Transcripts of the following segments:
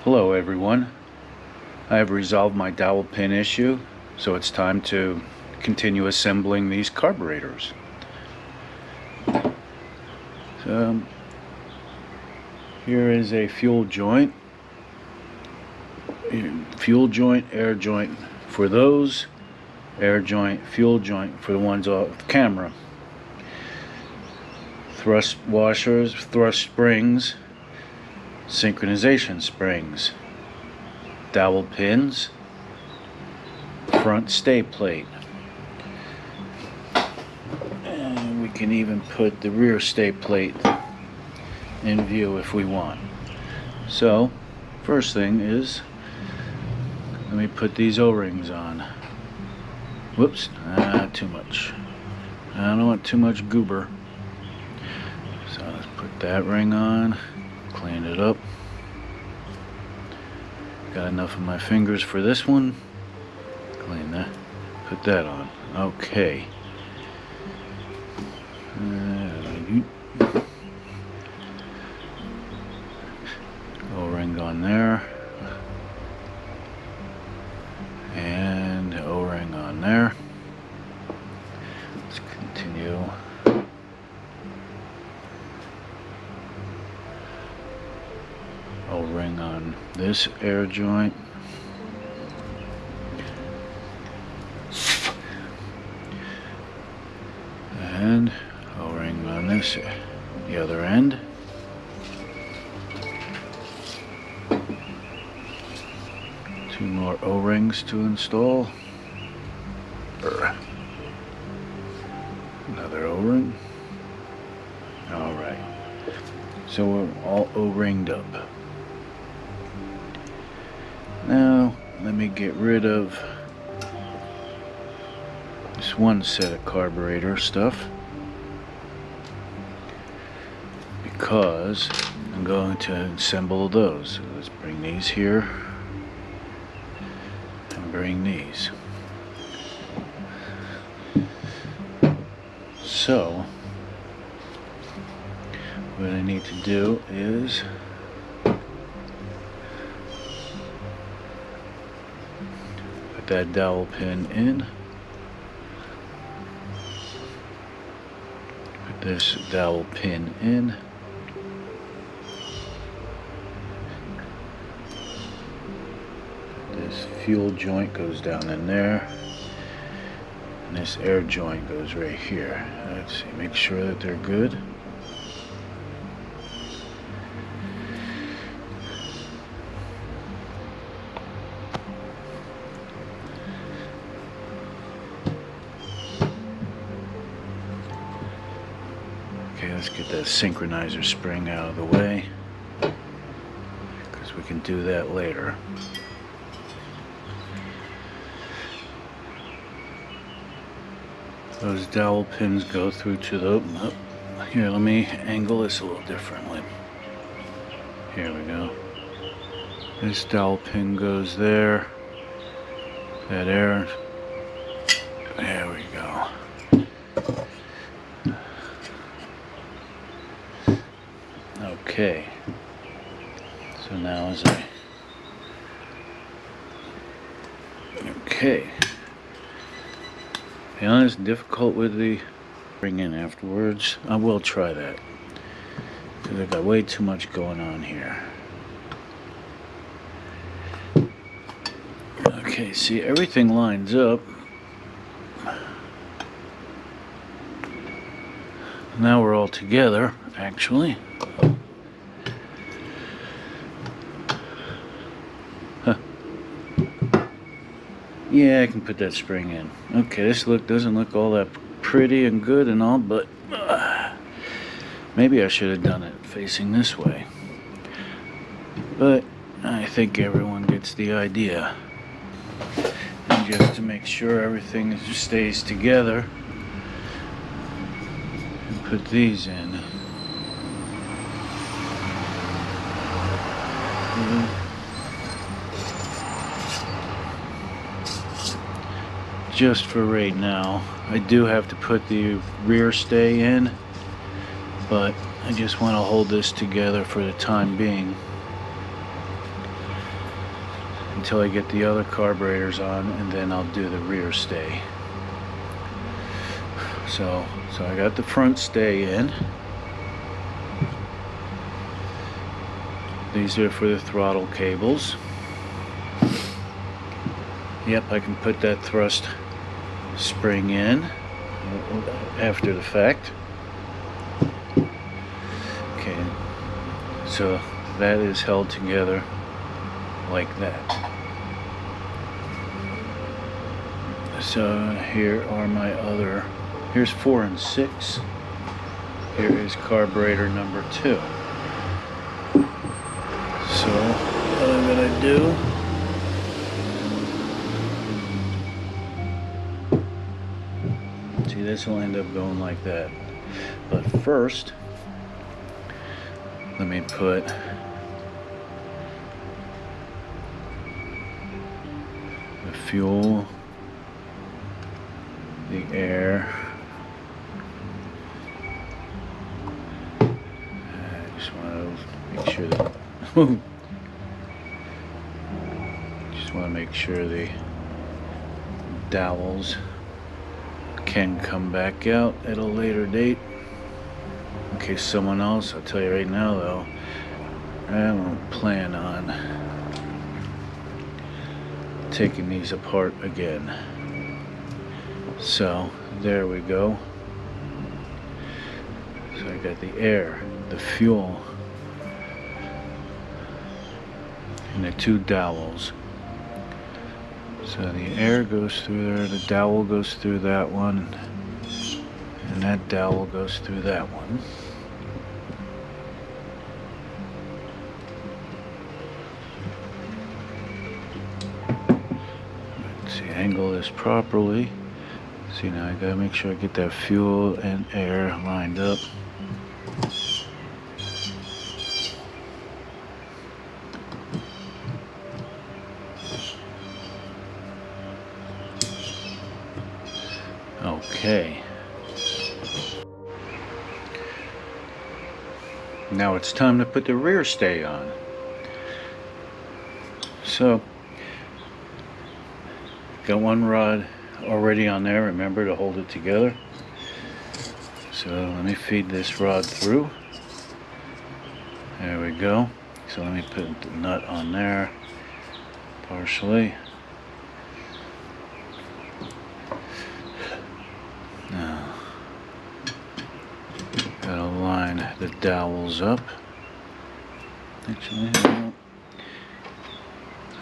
Hello everyone. I have resolved my dowel pin issue, so it's time to continue assembling these carburetors. Here is a fuel joint, air joint for those, air joint, fuel joint for the ones off camera. Thrust washers, thrust springs, synchronization springs, dowel pins, front stay plate, and we can even put the rear stay plate in view if we want. So first thing is, let me put these O-rings on. Whoops, too much. I don't want too much goober. So let's put that ring on, clean it up. Got enough of my fingers for this one. Clean that. Put that on. Okay. O-ring on there. And O-ring on there. Let's continue. O-ring on this air joint. And O-ring on this, the other end. Two more O-rings to install. Another O-ring. Alright. So we're all O-ringed up. Now, let me get rid of this one set of carburetor stuff, because I'm going to assemble those. So let's bring these here and bring these. So what I need to do is put that dowel pin in, put this dowel pin in, this fuel joint goes down in there, and this air joint goes right here. Let's see, make sure that they're good. Okay, let's get that synchronizer spring out of the way, because we can do that later. Those dowel pins go through to the... Oh, here, let me angle this a little differently. Here we go. This dowel pin goes there. That air. There we go. Okay. So now as I... Okay. To be honest, difficult with the bring in afterwards. I will try that, because I've got way too much going on here. Okay, see, everything lines up. Now we're all together, actually. Yeah, I can put that spring in. Okay, this doesn't look all that pretty and good and all, but maybe I should have done it facing this way. But I think everyone gets the idea. And just to make sure everything stays together, and put these in. Just for right now. I do have to put the rear stay in, but I just want to hold this together for the time being. until I get the other carburetors on, and then I'll do the rear stay. So I got the front stay in. These are for the throttle cables. Yep, I can put that thrust spring in after the fact. Okay, so that is held together like that. So here are my other, here's 4 and 6. Here is carburetor number 2. So what I'm gonna do, see, this will end up going like that. But first, let me put the fuel, the air. I just want to make sure that just want to make sure the dowels can come back out at a later date in case someone else. I'll tell you right now though, I don't plan on taking these apart again. So there we go. So I got the air, the fuel, and the 2 dowels. So the air goes through there, the dowel goes through that one, and that dowel goes through that one. Let's see, angle this properly. See, now I gotta make sure I get that fuel and air lined up. Okay. Now it's time to put the rear stay on. So, got one rod already on there, remember, to hold it together. So let me feed this rod through. There we go. So let me put the nut on there partially. Now, gotta line the dowels up. Actually, no.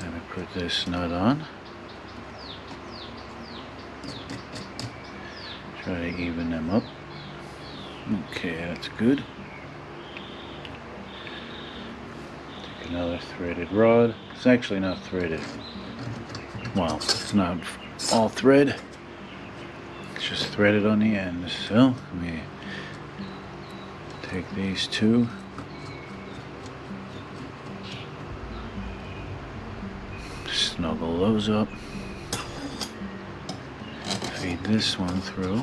Let me put this nut on. Try to even them up. Okay, that's good. Take another threaded rod. It's actually not threaded. Well, it's not all thread. It's just threaded on the end. So let me take these 2. Snuggle those up. Feed this one through.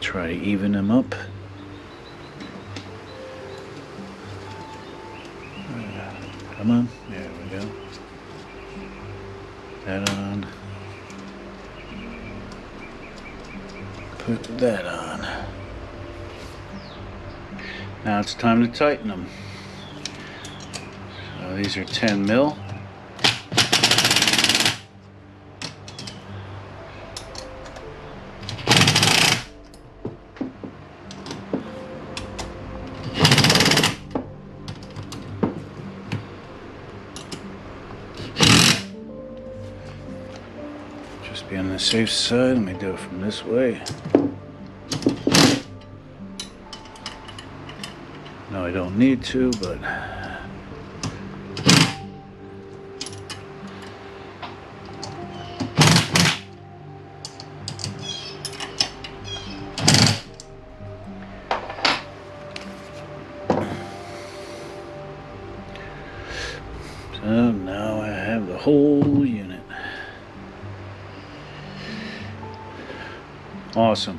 Try to even them up. Come on, there we go. That on. Put that on. Now it's time to tighten them. So these are 10 mil. Just be on the safe side. Let me do it from this way. No, I don't need to, but so now I have the whole unit. Awesome.